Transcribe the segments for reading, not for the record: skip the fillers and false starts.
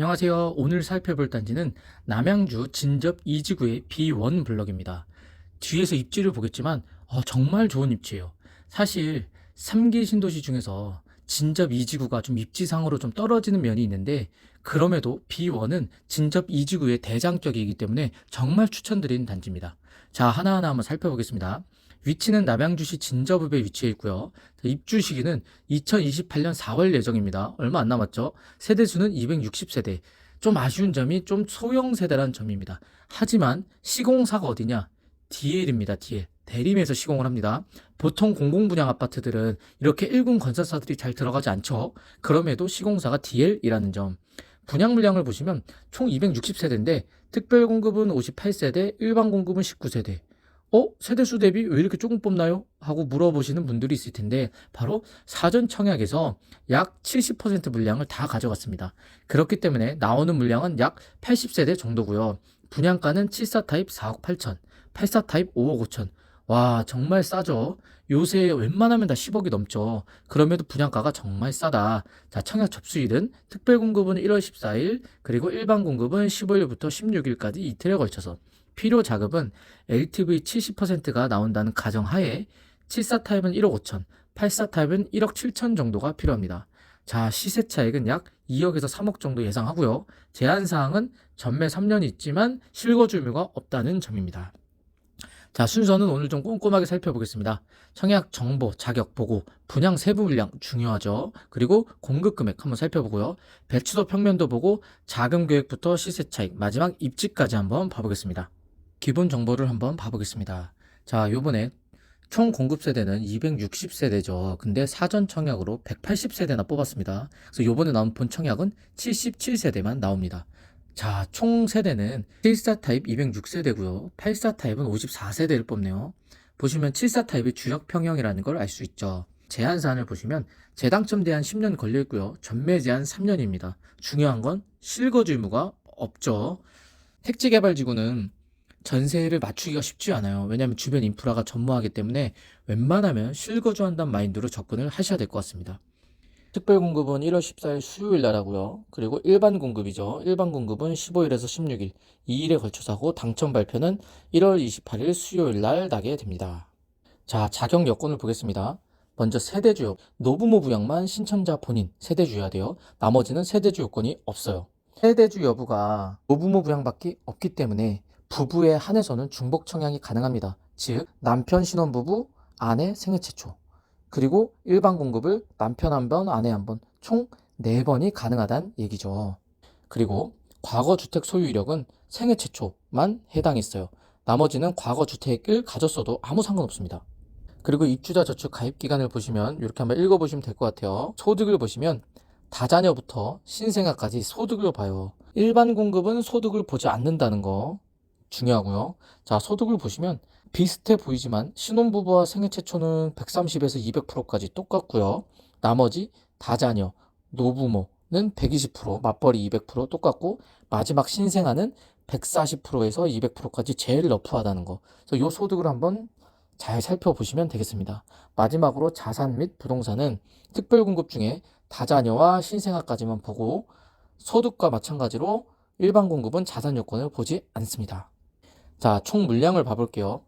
안녕하세요. 오늘 살펴볼 단지는 남양주 진접 2지구의 B1 블럭입니다. 뒤에서 입지를 보겠지만 정말 좋은 입지예요. 사실 3기 신도시 중에서 진접 2지구가 좀 입지상으로 좀 떨어지는 면이 있는데 그럼에도 B1은 진접 2지구의 대장격이기 때문에 정말 추천드리는 단지입니다. 자, 하나하나 한번 살펴보겠습니다. 위치는 남양주시 진접읍에 위치해 있고요. 입주 시기는 2028년 4월 예정입니다. 얼마 안 남았죠? 세대수는 260세대. 좀 아쉬운 점이 좀 소형 세대라는 점입니다. 하지만 시공사가 어디냐? DL입니다. DL. 대림에서 시공을 합니다. 보통 공공분양 아파트들은 이렇게 1군 건설사들이 잘 들어가지 않죠. 그럼에도 시공사가 DL이라는 점. 분양 물량을 보시면 총 260세대인데 특별 공급은 58세대, 일반 공급은 19세대. 세대수 대비 왜 이렇게 조금 뽑나요? 하고 물어보시는 분들이 있을 텐데 바로 사전 청약에서 약 70% 물량을 다 가져갔습니다. 그렇기 때문에 나오는 물량은 약 80세대 정도고요. 분양가는 74 타입 4억 8천, 84 타입 5억 5천. 와, 정말 싸죠? 요새 웬만하면 다 10억이 넘죠. 그럼에도 분양가가 정말 싸다. 자, 청약 접수일은 특별 공급은 1월 14일, 그리고 일반 공급은 15일부터 16일까지 이틀에 걸쳐서 필요 자금은 LTV 70%가 나온다는 가정하에 74 타입은 1억 5천, 84 타입은 1억 7천 정도가 필요합니다. 자, 시세 차익은 약 2억에서 3억 정도 예상하고요. 제한 사항은 전매 3년이 있지만 실거주 의무가 없다는 점입니다. 자, 순서는 오늘 좀 꼼꼼하게 살펴보겠습니다. 청약 정보, 자격 보고, 분양 세부 물량 중요하죠. 그리고 공급 금액 한번 살펴보고요. 배치도 평면도 보고, 자금 계획부터 시세 차익, 마지막 입지까지 한번 봐보겠습니다. 기본 정보를 한번 봐보겠습니다. 자, 요번에 총 공급 세대는 260세대죠. 근데 사전 청약으로 180세대나 뽑았습니다. 그래서 요번에 나온 본 청약은 77세대만 나옵니다. 자, 총 세대는 74 타입 206세대고요. 84 타입은 54세대를 뽑네요. 보시면 74 타입이 주역 평형이라는 걸 알 수 있죠. 제한 사안을 보시면 재당첨 대한 10년 걸려 있고요. 전매 제한 3년입니다. 중요한 건 실거주 의무가 없죠. 택지개발지구는 전세를 맞추기가 쉽지 않아요. 왜냐하면 주변 인프라가 전무하기 때문에 웬만하면 실거주한다는 마인드로 접근을 하셔야 될 것 같습니다. 특별 공급은 1월 14일 수요일 날 하고요. 그리고 일반 공급이죠. 일반 공급은 15일에서 16일, 2일에 걸쳐서 하고 당첨 발표는 1월 28일 수요일 날 나게 됩니다. 자, 자격 여건을 보겠습니다. 먼저 세대주, 노부모 부양만 신청자 본인 세대주여야 돼요. 나머지는 세대주 요건이 없어요. 세대주 여부가 노부모 부양밖에 없기 때문에 부부에 한해서는 중복 청약이 가능합니다. 즉, 남편 신혼부부, 아내 생애 최초. 그리고 일반 공급을 남편 한 번, 아내 한 번, 총 4번이 가능하다는 얘기죠. 그리고 과거 주택 소유 이력은 생애 최초만 해당했어요. 나머지는 과거 주택을 가졌어도 아무 상관없습니다. 그리고 입주자 저축 가입 기간을 보시면 이렇게 한번 읽어보시면 될 것 같아요. 소득을 보시면 다자녀부터 신생아까지 소득을 봐요. 일반 공급은 소득을 보지 않는다는 거 중요하고요. 자, 소득을 보시면 비슷해 보이지만 신혼부부와 생애 최초는 130에서 200%까지 똑같고요. 나머지 다자녀, 노부모는 120%, 맞벌이 200% 똑같고 마지막 신생아는 140%에서 200%까지 제일 러프하다는 거. 그래서 이 소득을 한번 잘 살펴보시면 되겠습니다. 마지막으로 자산 및 부동산은 특별공급 중에 다자녀와 신생아까지만 보고 소득과 마찬가지로 일반 공급은 자산 요건을 보지 않습니다. 자, 총 물량을 봐볼게요.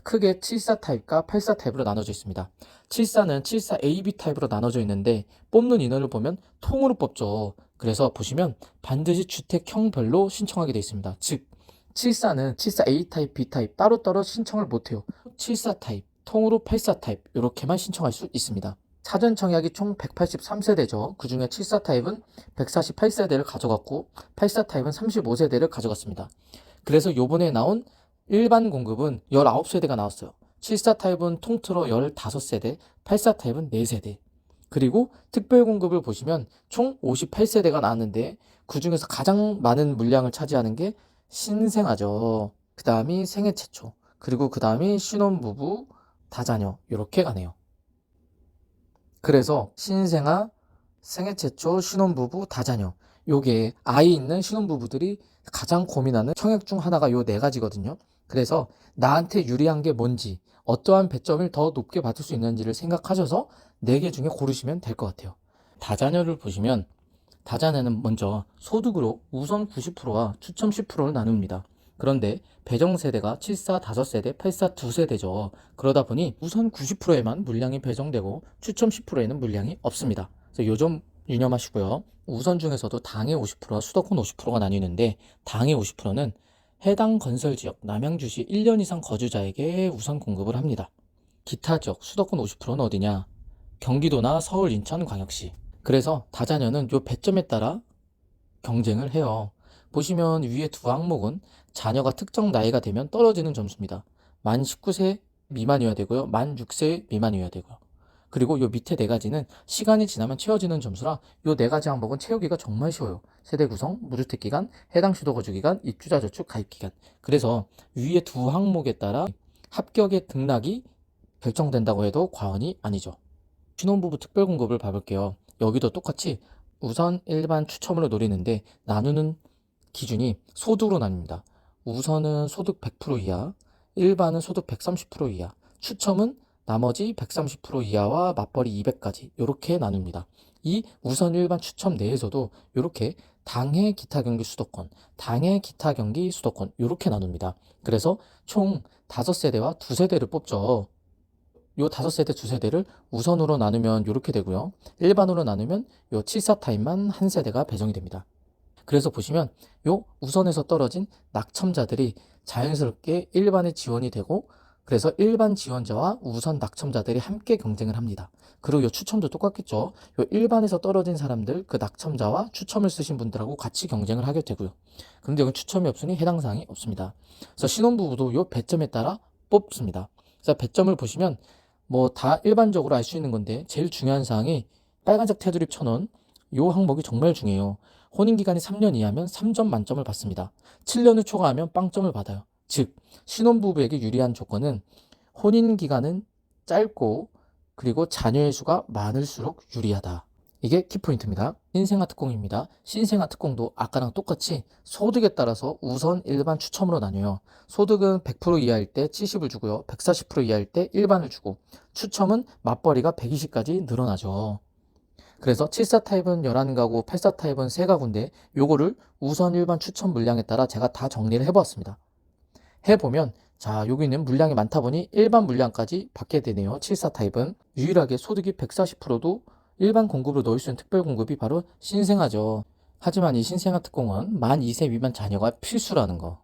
크게 74 타입과 84 타입으로 나눠져 있습니다. 74는 74AB 타입으로 나눠져 있는데 뽑는 인원을 보면 통으로 뽑죠. 그래서 보시면 반드시 주택형별로 신청하게 되어 있습니다. 즉 74는 74A 타입, B 타입 따로따로 신청을 못해요. 74 타입, 통으로 84 타입 이렇게만 신청할 수 있습니다. 사전 청약이 총 183세대죠. 그 중에 74 타입은 148세대를 가져갔고 84 타입은 35세대를 가져갔습니다. 그래서 요번에 나온 일반 공급은 19세대가 나왔어요. 74 타입은 통틀어 15세대, 84 타입은 4세대. 그리고 특별 공급을 보시면 총 58세대가 나왔는데 그 중에서 가장 많은 물량을 차지하는 게 신생아죠. 그 다음이 생애 최초. 그리고 그 다음이 신혼부부, 다자녀. 이렇게 가네요. 그래서 신생아, 생애 최초, 신혼부부, 다자녀. 요게 아이 있는 신혼부부들이 가장 고민하는 청약 중 하나가 요 4가지거든요. 그래서 나한테 유리한 게 뭔지, 어떠한 배점을 더 높게 받을 수 있는지를 생각하셔서 4개 중에 고르시면 될 것 같아요. 다자녀를 보시면 다자녀는 먼저 소득으로 우선 90%와 추첨 10%를 나눕니다. 그런데 배정세대가 74 5세대, 84 2세대죠. 그러다 보니 우선 90%에만 물량이 배정되고 추첨 10%에는 물량이 없습니다. 그래서 요 점 유념하시고요. 우선 중에서도 당의 50%와 수도권 50%가 나뉘는데 당의 50%는 해당 건설지역 남양주시 1년 이상 거주자에게 우선 공급을 합니다. 기타 지역 수도권 50%는 어디냐? 경기도나 서울, 인천, 광역시. 그래서 다자녀는 요 배점에 따라 경쟁을 해요. 보시면 위에 두 항목은 자녀가 특정 나이가 되면 떨어지는 점수입니다. 만 19세 미만이어야 되고요. 만 6세 미만이어야 되고요. 그리고 요 밑에 네 가지는 시간이 지나면 채워지는 점수라 요 네 가지 항목은 채우기가 정말 쉬워요. 세대 구성, 무주택 기간, 해당 시도 거주 기간, 입주자 저축 가입 기간. 그래서 위에 두 항목에 따라 합격의 등락이 결정된다고 해도 과언이 아니죠. 신혼부부 특별공급을 봐볼게요. 여기도 똑같이 우선 일반 추첨으로 노리는데 나누는 기준이 소득으로 나뉩니다. 우선은 소득 100% 이하, 일반은 소득 130% 이하, 추첨은 나머지 130% 이하와 맞벌이 200까지 이렇게 나눕니다. 이 우선 일반 추첨 내에서도 이렇게 당해 기타 경기 수도권, 당해 기타 경기 수도권 이렇게 나눕니다. 그래서 총 5세대와 2세대를 뽑죠. 요 5세대, 2세대를 우선으로 나누면 이렇게 되고요. 일반으로 나누면 요 74 타입만 한 세대가 배정이 됩니다. 그래서 보시면 요 우선에서 떨어진 낙첨자들이 자연스럽게 일반에 지원이 되고 그래서 일반 지원자와 우선 낙첨자들이 함께 경쟁을 합니다. 그리고 요 추첨도 똑같겠죠. 요 일반에서 떨어진 사람들 그 낙첨자와 추첨을 쓰신 분들하고 같이 경쟁을 하게 되고요. 그런데 여기 추첨이 없으니 해당 사항이 없습니다. 그래서 신혼부부도 요 배점에 따라 뽑습니다. 그래서 배점을 보시면 뭐 다 일반적으로 알 수 있는 건데 제일 중요한 사항이 빨간색 테두리 1,000원 요 항목이 정말 중요해요. 혼인기간이 3년 이하면 3점 만점을 받습니다. 7년을 초과하면 빵점을 받아요. 즉 신혼부부에게 유리한 조건은 혼인기간은 짧고 그리고 자녀의 수가 많을수록 유리하다. 이게 키포인트입니다. 신생아 특공입니다. 신생아 특공도 아까랑 똑같이 소득에 따라서 우선 일반 추첨으로 나뉘어요. 소득은 100% 이하일 때 70을 주고요. 140% 이하일 때 일반을 주고 추첨은 맞벌이가 120까지 늘어나죠. 그래서 74 타입은 11가구, 84 타입은 3가구인데 요거를 우선 일반 추첨 물량에 따라 제가 다 정리를 해보았습니다. 해보면 자 여기는 물량이 많다 보니 일반 물량까지 받게 되네요. 74 타입은 유일하게 소득이 140%도 일반 공급으로 넣을 수 있는 특별 공급이 바로 신생아죠. 하지만 이 신생아 특공은 만 2세 미만 자녀가 필수라는 거.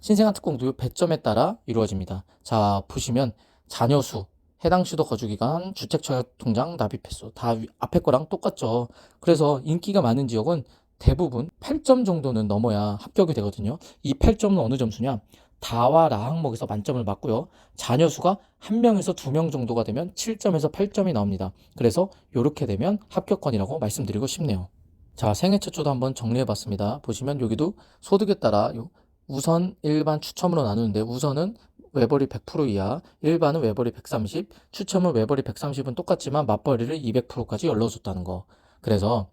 신생아 특공도 배점에 따라 이루어집니다. 자 보시면 자녀 수, 해당 시도 거주기간, 주택처약통장 납입 횟수 다 앞에 거랑 똑같죠. 그래서 인기가 많은 지역은 대부분 8점 정도는 넘어야 합격이 되거든요. 이 8점은 어느 점수냐? 다와 라 항목에서 만점을 받고요. 자녀 수가 1명에서 2명 정도가 되면 7점에서 8점이 나옵니다. 그래서 이렇게 되면 합격권이라고 말씀드리고 싶네요. 자, 생애 최초도 한번 정리해 봤습니다. 보시면 여기도 소득에 따라 우선 일반 추첨으로 나누는데 우선은 외벌이 100% 이하, 일반은 외벌이 130, 추첨은 외벌이 130은 똑같지만 맞벌이를 200%까지 열러줬다는 거. 그래서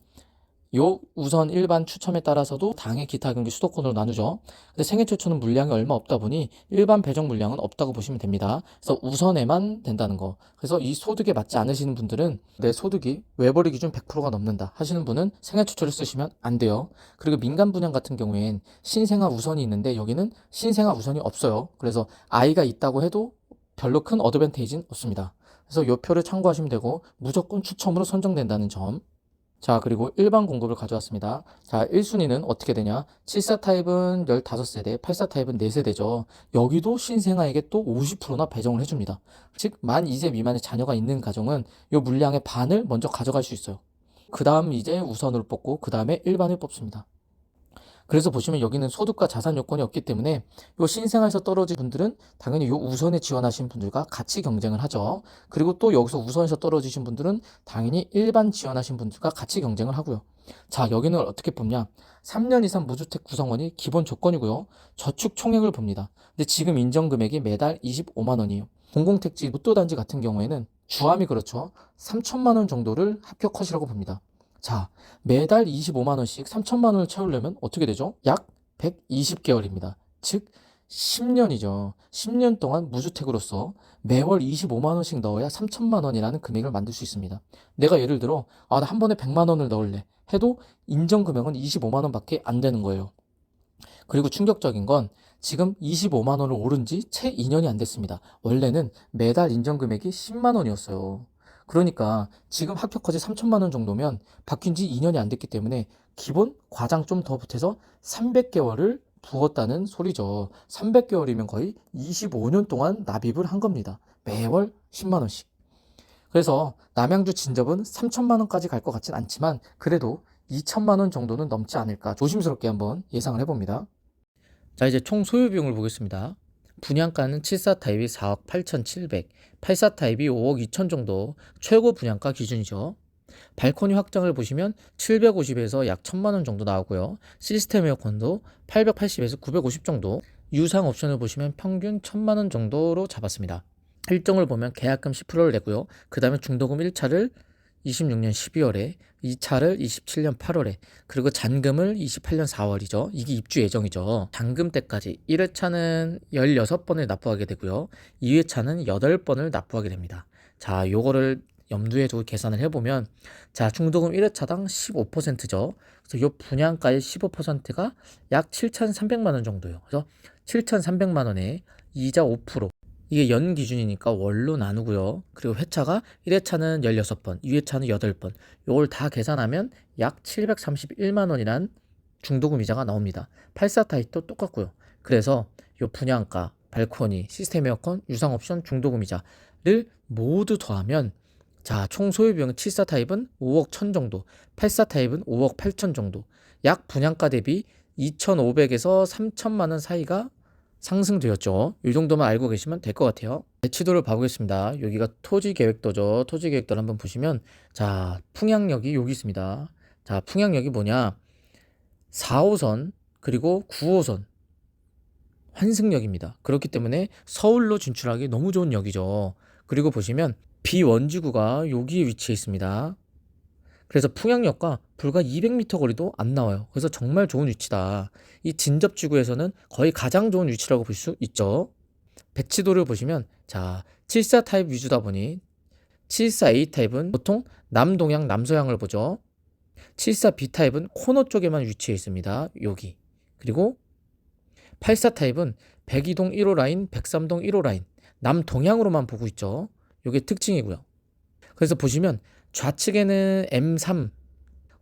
요 우선 일반 추첨에 따라서도 당의 기타 경기 수도권으로 나누죠. 근데 생애 최초는 물량이 얼마 없다 보니 일반 배정 물량은 없다고 보시면 됩니다. 그래서 우선에만 된다는 거. 그래서 이 소득에 맞지 않으시는 분들은 내 소득이 외벌이 기준 100%가 넘는다 하시는 분은 생애 최초를 쓰시면 안 돼요. 그리고 민간 분양 같은 경우엔 신생아 우선이 있는데 여기는 신생아 우선이 없어요. 그래서 아이가 있다고 해도 별로 큰 어드밴테이지는 없습니다. 그래서 요 표를 참고하시면 되고 무조건 추첨으로 선정된다는 점. 자, 그리고 일반 공급을 가져왔습니다. 자, 1순위는 어떻게 되냐? 74 타입은 15세대, 84 타입은 4세대죠. 여기도 신생아에게 또 50%나 배정을 해줍니다. 즉, 만 2세 미만의 자녀가 있는 가정은 이 물량의 반을 먼저 가져갈 수 있어요. 그 다음 이제 우선으로 뽑고, 그 다음에 일반을 뽑습니다. 그래서 보시면 여기는 소득과 자산 요건이 없기 때문에 요 신생아에서 떨어진 분들은 당연히 요 우선에 지원하신 분들과 같이 경쟁을 하죠. 그리고 또 여기서 우선에서 떨어지신 분들은 당연히 일반 지원하신 분들과 같이 경쟁을 하고요. 자, 여기는 어떻게 뽑냐? 3년 이상 무주택 구성원이 기본 조건이고요. 저축 총액을 봅니다. 근데 지금 인정 금액이 매달 25만 원이에요. 공공택지 무도단지 같은 경우에는 주함이 그렇죠. 3천만 원 정도를 합격 컷이라고 봅니다. 자, 매달 25만 원씩 3천만 원을 채우려면 어떻게 되죠? 약 120개월입니다. 즉 10년이죠. 10년 동안 무주택으로서 매월 25만 원씩 넣어야 3천만 원이라는 금액을 만들 수 있습니다. 내가 예를 들어 나 한 번에 100만 원을 넣을래 해도 인정 금액은 25만 원밖에 안 되는 거예요. 그리고 충격적인 건 지금 25만 원을 오른 지 채 2년이 안 됐습니다. 원래는 매달 인정 금액이 10만 원이었어요. 그러니까 지금 합격까지 3천만 원 정도면 바뀐 지 2년이 안 됐기 때문에 기본 과장 좀 더 보태서 300개월을 부었다는 소리죠. 300개월이면 거의 25년 동안 납입을 한 겁니다. 매월 10만 원씩. 그래서 남양주 진접은 3천만 원까지 갈 것 같진 않지만 그래도 2천만 원 정도는 넘지 않을까 조심스럽게 한번 예상을 해봅니다. 자, 이제 총 소유 비용을 보겠습니다. 분양가는 74 타입이 4억 8,700, 84 타입이 5억 2천 정도 최고 분양가 기준이죠. 발코니 확장을 보시면 750에서 약 1,000만 원 정도 나오고요. 시스템 에어컨도 880에서 950 정도, 유상 옵션을 보시면 평균 1,000만 원 정도로 잡았습니다. 일정을 보면 계약금 10%를 내고요. 그 다음에 중도금 1차를 26년 12월에, 2차를 27년 8월에, 그리고 잔금을 28년 4월이죠. 이게 입주 예정이죠. 잔금 때까지 1회차는 16번을 납부하게 되고요. 2회차는 8번을 납부하게 됩니다. 자, 요거를 염두에 두고 계산을 해보면, 자, 중도금 1회차당 15%죠. 그래서 요 분양가의 15%가 약 7,300만 원 정도예요. 그래서 7,300만 원에 이자 5%. 이게 연 기준이니까 월로 나누고요. 그리고 회차가 1회차는 16번, 2회차는 8번. 요걸 다 계산하면 약 731만 원이란 중도금 이자가 나옵니다. 84 타입도 똑같고요. 그래서 요 분양가, 발코니, 시스템 에어컨, 유상 옵션, 중도금 이자를 모두 더하면 자, 총 소유 비용은 74 타입은 5억 1천 정도, 84 타입은 5억 8천 정도. 약 분양가 대비 2,500에서 3천만 원 사이가 상승되었죠. 이 정도만 알고 계시면 될 것 같아요. 대치도를 봐보겠습니다. 여기가 토지계획도죠. 토지계획도를 한번 보시면 자, 풍양역이 여기 있습니다. 자, 풍양역이 뭐냐? 4호선 그리고 9호선 환승역입니다. 그렇기 때문에 서울로 진출하기 너무 좋은 역이죠. 그리고 보시면 비원지구가 여기에 위치해 있습니다. 그래서 풍양역과 불과 200m 거리도 안 나와요. 그래서 정말 좋은 위치다. 이 진접지구에서는 거의 가장 좋은 위치라고 볼 수 있죠. 배치도를 보시면 자, 74 타입 위주다 보니 74A 타입은 보통 남동향, 남서향을 보죠. 74B 타입은 코너 쪽에만 위치해 있습니다. 여기. 그리고 84 타입은 102동 1호 라인, 103동 1호 라인 남동향으로만 보고 있죠. 이게 특징이고요. 그래서 보시면 좌측에는 M3,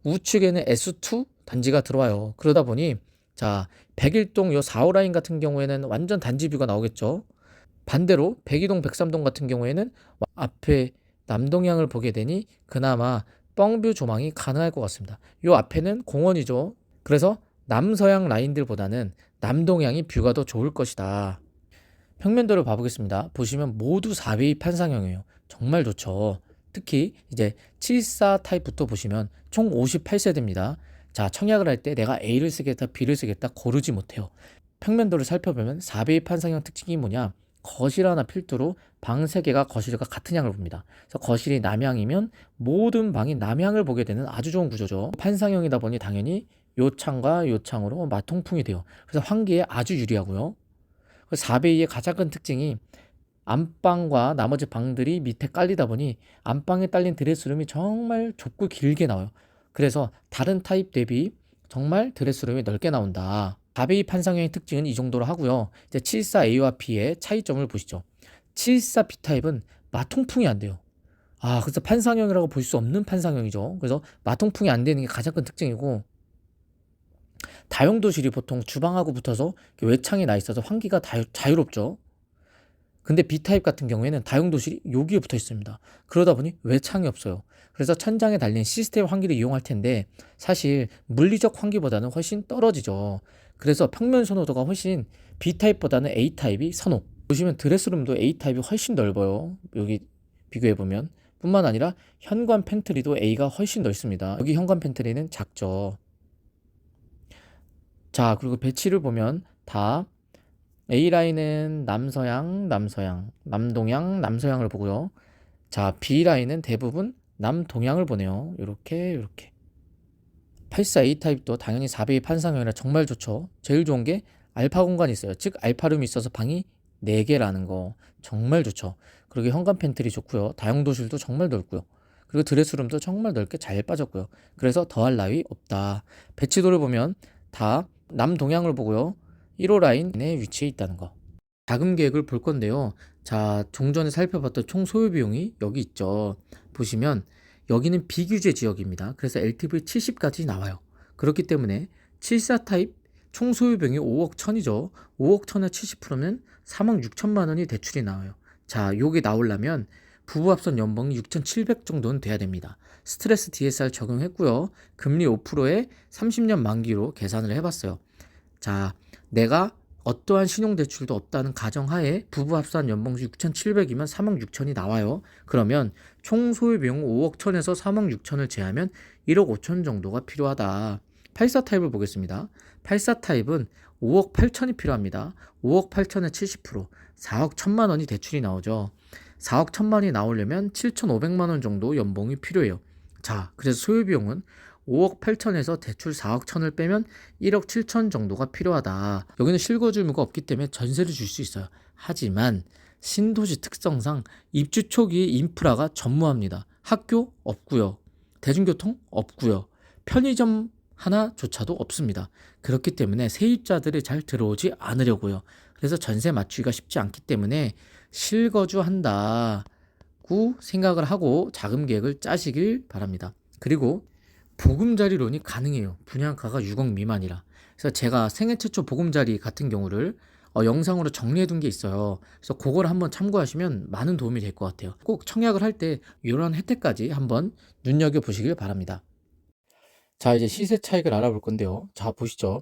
우측에는 S2 단지가 들어와요. 그러다 보니 자, 101동 요 4호 라인 같은 경우에는 완전 단지 뷰가 나오겠죠. 반대로 102동, 103동 같은 경우에는 앞에 남동향을 보게 되니 그나마 뻥뷰 조망이 가능할 것 같습니다. 요 앞에는 공원이죠. 그래서 남서향 라인들보다는 남동향이 뷰가 더 좋을 것이다. 평면도를 봐보겠습니다. 보시면 모두 4배의 판상형이에요. 정말 좋죠. 특히 이제 74 타입부터 보시면 총 58세대입니다. 자, 청약을 할 때 내가 A를 쓰겠다, B를 쓰겠다 고르지 못해요. 평면도를 살펴보면 4배의 판상형 특징이 뭐냐? 거실 하나 필두로 방 3개가 거실과 같은 향을 봅니다. 그래서 거실이 남향이면 모든 방이 남향을 보게 되는 아주 좋은 구조죠. 판상형이다 보니 당연히 요 창과 요 창으로 마통풍이 돼요. 그래서 환기에 아주 유리하고요. 4배의 가장 큰 특징이 안방과 나머지 방들이 밑에 깔리다 보니 안방에 딸린 드레스룸이 정말 좁고 길게 나와요. 그래서 다른 타입 대비 정말 드레스룸이 넓게 나온다. 4배의 판상형의 특징은 이 정도로 하고요. 이제 74A와 B의 차이점을 보시죠. 74B 타입은 마통풍이 안 돼요. 그래서 판상형이라고 볼 수 없는 판상형이죠. 그래서 마통풍이 안 되는 게 가장 큰 특징이고 다용도실이 보통 주방하고 붙어서 외창이 나 있어서 환기가 자유롭죠. 근데 B타입 같은 경우에는 다용도실이 여기에 붙어 있습니다. 그러다 보니 외창이 없어요. 그래서 천장에 달린 시스템 환기를 이용할 텐데 사실 물리적 환기보다는 훨씬 떨어지죠. 그래서 평면 선호도가 훨씬 B타입보다는 A타입이 선호. 보시면 드레스룸도 A타입이 훨씬 넓어요. 여기 비교해보면. 뿐만 아니라 현관 팬트리도 A가 훨씬 넓습니다. 여기 현관 팬트리는 작죠. 자, 그리고 배치를 보면 다 A라인은 남서향, 남서향, 남동향, 남서향을 보고요. 자, B라인은 대부분 남동향을 보네요. 이렇게. 84A 타입도 당연히 4배의 판상형이라 정말 좋죠. 제일 좋은 게 알파 공간이 있어요. 즉 알파룸이 있어서 방이 4개라는 거 정말 좋죠. 그리고 현관 팬트리 좋고요. 다용도실도 정말 넓고요. 그리고 드레스룸도 정말 넓게 잘 빠졌고요. 그래서 더할 나위 없다. 배치도를 보면 다 남동향을 보고요. 1호 라인에 위치해 있다는 거. 자금 계획을 볼 건데요. 자, 종전에 살펴봤던 총 소요 비용이 여기 있죠. 보시면 여기는 비규제 지역입니다. 그래서 LTV 70까지 나와요. 그렇기 때문에 74 타입 총 소요 비용이 5억 1천이죠. 5억 1천에 70%면 4억 6천만 원이 대출이 나와요. 자, 요게 나오려면 부부 합산 연봉이 6,700 정도는 돼야 됩니다. 스트레스 DSR 적용했고요. 금리 5%에 30년 만기로 계산을 해봤어요. 자, 내가 어떠한 신용대출도 없다는 가정하에 부부 합산 연봉수 6,700이면 3억 6천이 나와요. 그러면 총 소요 비용 5억 1천에서 3억 6천을 제하면 1억 5천 정도가 필요하다. 84 타입을 보겠습니다. 84 타입은 5억 8천이 필요합니다. 5억 8천에 70%, 4억 1천만 원이 대출이 나오죠. 4억 1천만 원이 나오려면 7,500만 원 정도 연봉이 필요해요. 자, 그래서 소요 비용은 5억 8천에서 대출 4억 천을 빼면 1억 7천 정도가 필요하다. 여기는 실거주 의무가 없기 때문에 전세를 줄 수 있어요. 하지만 신도시 특성상 입주 초기에 인프라가 전무합니다. 학교 없고요. 대중교통 없고요. 편의점 하나조차도 없습니다. 그렇기 때문에 세입자들이 잘 들어오지 않으려고요. 그래서 전세 맞추기가 쉽지 않기 때문에 실거주 한다고 생각을 하고 자금 계획을 짜시길 바랍니다. 그리고 보금자리론이 가능해요. 분양가가 6억 미만이라. 그래서 제가 생애 최초 보금자리 같은 경우를 영상으로 정리해 둔 게 있어요. 그래서 그걸 한번 참고하시면 많은 도움이 될 것 같아요. 꼭 청약을 할 때 이런 혜택까지 한번 눈여겨보시길 바랍니다. 자, 이제 시세 차익을 알아볼 건데요. 자, 보시죠.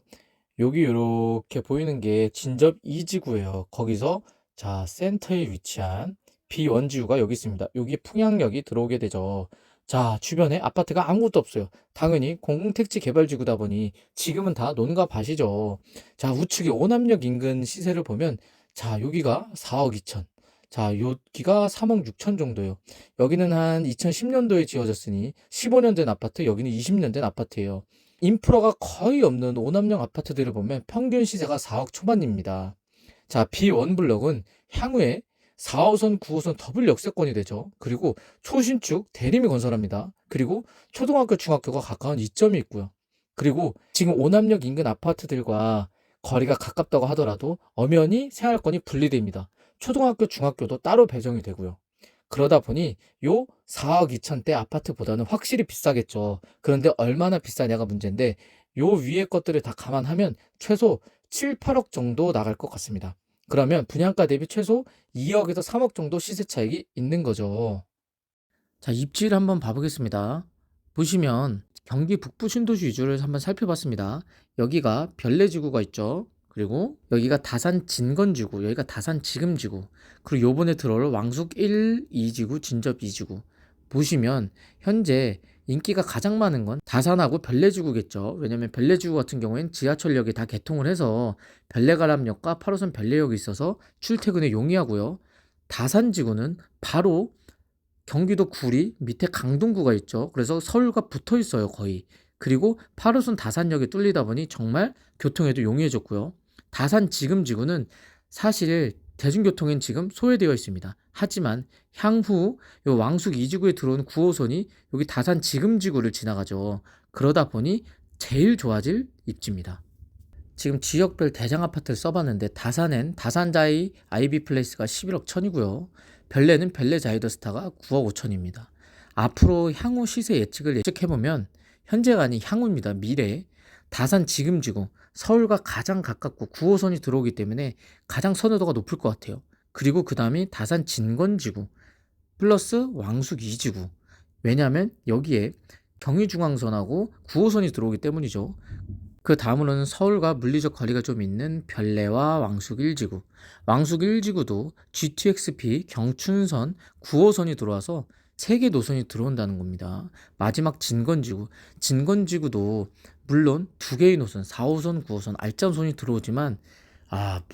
여기 이렇게 보이는 게 진접 2지구예요. 거기서 자, 센터에 위치한 B1지구가 여기 있습니다. 여기 풍양역이 들어오게 되죠. 자, 주변에 아파트가 아무것도 없어요. 당연히 공공택지 개발지구다 보니 지금은 다 논과 밭이죠. 자, 우측에 오남역 인근 시세를 보면 자, 여기가 4억 2천. 자, 여기가 3억 6천 정도예요. 여기는 한 2010년도에 지어졌으니 15년 된 아파트, 여기는 20년 된 아파트예요. 인프라가 거의 없는 오남역 아파트들을 보면 평균 시세가 4억 초반입니다. 자, B1 블럭은 향후에 4호선, 9호선 더블 역세권이 되죠. 그리고 초신축 대림이 건설합니다. 그리고 초등학교, 중학교가 가까운 이점이 있고요. 그리고 지금 오남역 인근 아파트들과 거리가 가깝다고 하더라도 엄연히 생활권이 분리됩니다. 초등학교, 중학교도 따로 배정이 되고요. 그러다 보니 요 4억 2천대 아파트보다는 확실히 비싸겠죠. 그런데 얼마나 비싸냐가 문제인데 요 위에 것들을 다 감안하면 최소 7, 8억 정도 나갈 것 같습니다. 그러면 분양가 대비 최소 2억에서 3억 정도 시세 차익이 있는 거죠. 자, 입지를 한번 봐보겠습니다. 보시면 경기 북부 신도시 위주를 한번 살펴봤습니다. 여기가 별내지구가 있죠. 그리고 여기가 다산 진건지구, 여기가 다산 지금지구, 그리고 요번에 들어올 왕숙 1, 2지구, 진접 2지구. 보시면 현재 인기가 가장 많은 건 다산하고 별내지구겠죠. 왜냐면 별내지구 같은 경우엔 지하철역이 다 개통을 해서 별내가람역과 8호선 별내역이 있어서 출퇴근에 용이하고요. 다산지구는 바로 경기도 구리 밑에 강동구가 있죠. 그래서 서울과 붙어 있어요, 거의. 그리고 8호선 다산역이 뚫리다 보니 정말 교통에도 용이해졌고요. 다산 지금지구는 사실 대중교통엔 지금 소외되어 있습니다. 하지만 향후 요 왕숙 2지구에 들어오는 9호선이 여기 다산 지금지구를 지나가죠. 그러다 보니 제일 좋아질 입지입니다. 지금 지역별 대장 아파트를 써봤는데 다산엔 다산자이 아이비플레이스가 11억 천이고요. 별내는 별내 자이더스타가 9억 5천입니다. 앞으로 향후 시세 예측을 예측해보면 현재가 아닌 향후입니다. 미래. 다산 지금지구 서울과 가장 가깝고 9호선이 들어오기 때문에 가장 선호도가 높을 것 같아요. 그리고 그 다음이 다산 진건지구 플러스 왕숙 2지구. 왜냐하면 여기에 경의중앙선하고 9호선이 들어오기 때문이죠. 그 다음으로는 서울과 물리적 거리가 좀 있는 별내와 왕숙 1지구. 왕숙 1지구도 GTX-P 경춘선 9호선이 들어와서 3개 노선이 들어온다는 겁니다. 마지막 진건지구. 진건지구도 물론 2개의 노선, 4호선, 9호선, 알짜선이 들어오지만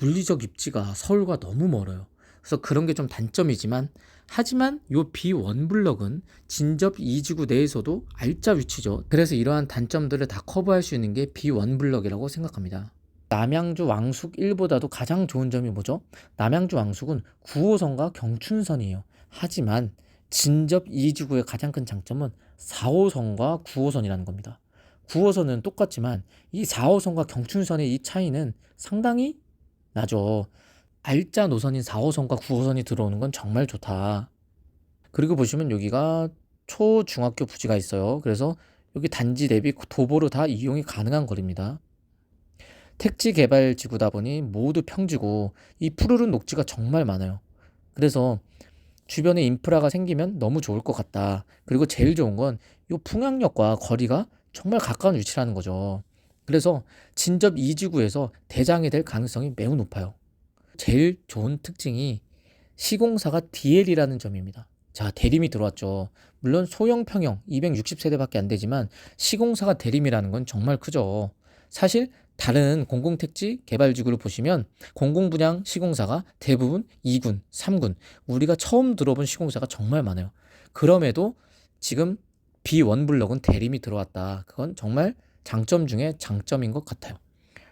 물리적 입지가 서울과 너무 멀어요. 그래서 그런 게 좀 단점이지만 하지만 요 B1 블럭은 진접 2지구 내에서도 알짜 위치죠. 그래서 이러한 단점들을 다 커버할 수 있는 게 B1 블럭이라고 생각합니다. 남양주 왕숙 1보다도 가장 좋은 점이 뭐죠? 남양주 왕숙은 9호선과 경춘선이에요. 하지만 진접 2지구의 가장 큰 장점은 4호선과 9호선이라는 겁니다. 9호선은 똑같지만 이 4호선과 경춘선의 이 차이는 상당히 나죠. 알짜 노선인 4호선과 9호선이 들어오는 건 정말 좋다. 그리고 보시면 여기가 초중학교 부지가 있어요. 그래서 여기 단지 대비 도보로 다 이용이 가능한 거리입니다. 택지 개발 지구다 보니 모두 평지고 이 푸르른 녹지가 정말 많아요. 그래서 주변에 인프라가 생기면 너무 좋을 것 같다. 그리고 제일 좋은 건 이 풍양역과 거리가 정말 가까운 위치라는 거죠. 그래서 진접 2지구에서 대장이 될 가능성이 매우 높아요. 제일 좋은 특징이 시공사가 DL이라는 점입니다. 자, 대림이 들어왔죠. 물론 소형 평형 260세대밖에 안 되지만 시공사가 대림이라는 건 정말 크죠. 사실 다른 공공택지 개발지구를 보시면 공공분양 시공사가 대부분 2군, 3군, 우리가 처음 들어본 시공사가 정말 많아요. 그럼에도 지금 B1 블럭은 대림이 들어왔다. 그건 정말 장점 중에 장점인 것 같아요.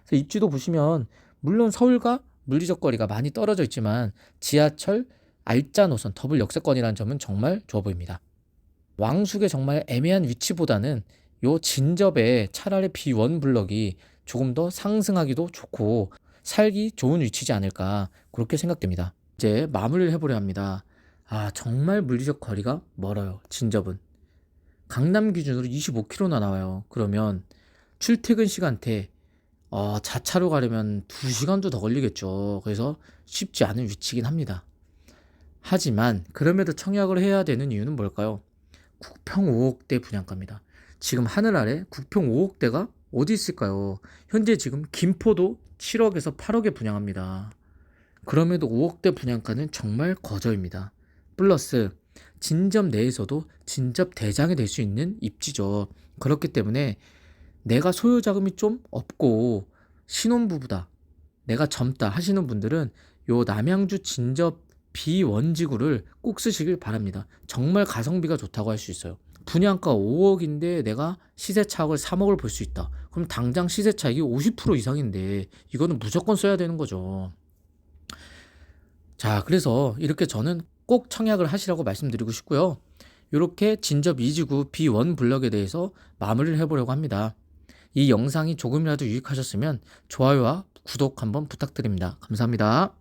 그래서 입지도 보시면 물론 서울과 물리적 거리가 많이 떨어져 있지만 지하철 알짜 노선 더블 역세권이라는 점은 정말 좋아 보입니다. 왕숙의 정말 애매한 위치보다는 요 진접에 차라리 B1 블럭이 조금 더 상승하기도 좋고 살기 좋은 위치지 않을까 그렇게 생각됩니다. 이제 마무리를 해보려 합니다. 정말 물리적 거리가 멀어요. 진접은 강남 기준으로 25km나 나와요. 그러면 출퇴근 시간대 자차로 가려면 2시간도 더 걸리겠죠. 그래서 쉽지 않은 위치긴 합니다. 하지만 그럼에도 청약을 해야 되는 이유는 뭘까요? 국평 5억대 분양가입니다. 지금 하늘 아래 국평 5억대가 어디 있을까요? 현재 지금 김포도 7억에서 8억에 분양합니다. 그럼에도 5억대 분양가는 정말 거저입니다. 플러스 진접 내에서도 진접 대장이 될 수 있는 입지죠. 그렇기 때문에 내가 소요 자금이 좀 없고 신혼부부다, 내가 젊다 하시는 분들은 요 남양주 진접 비원지구를 꼭 쓰시길 바랍니다. 정말 가성비가 좋다고 할 수 있어요. 분양가 5억인데 내가 시세 차익을 3억을 볼 수 있다. 그럼 당장 시세 차익이 50% 이상인데 이거는 무조건 써야 되는 거죠. 자, 그래서 이렇게 저는 꼭 청약을 하시라고 말씀드리고 싶고요. 이렇게 진접 2지구 B1 블럭에 대해서 마무리를 해보려고 합니다. 이 영상이 조금이라도 유익하셨으면 좋아요와 구독 한번 부탁드립니다. 감사합니다.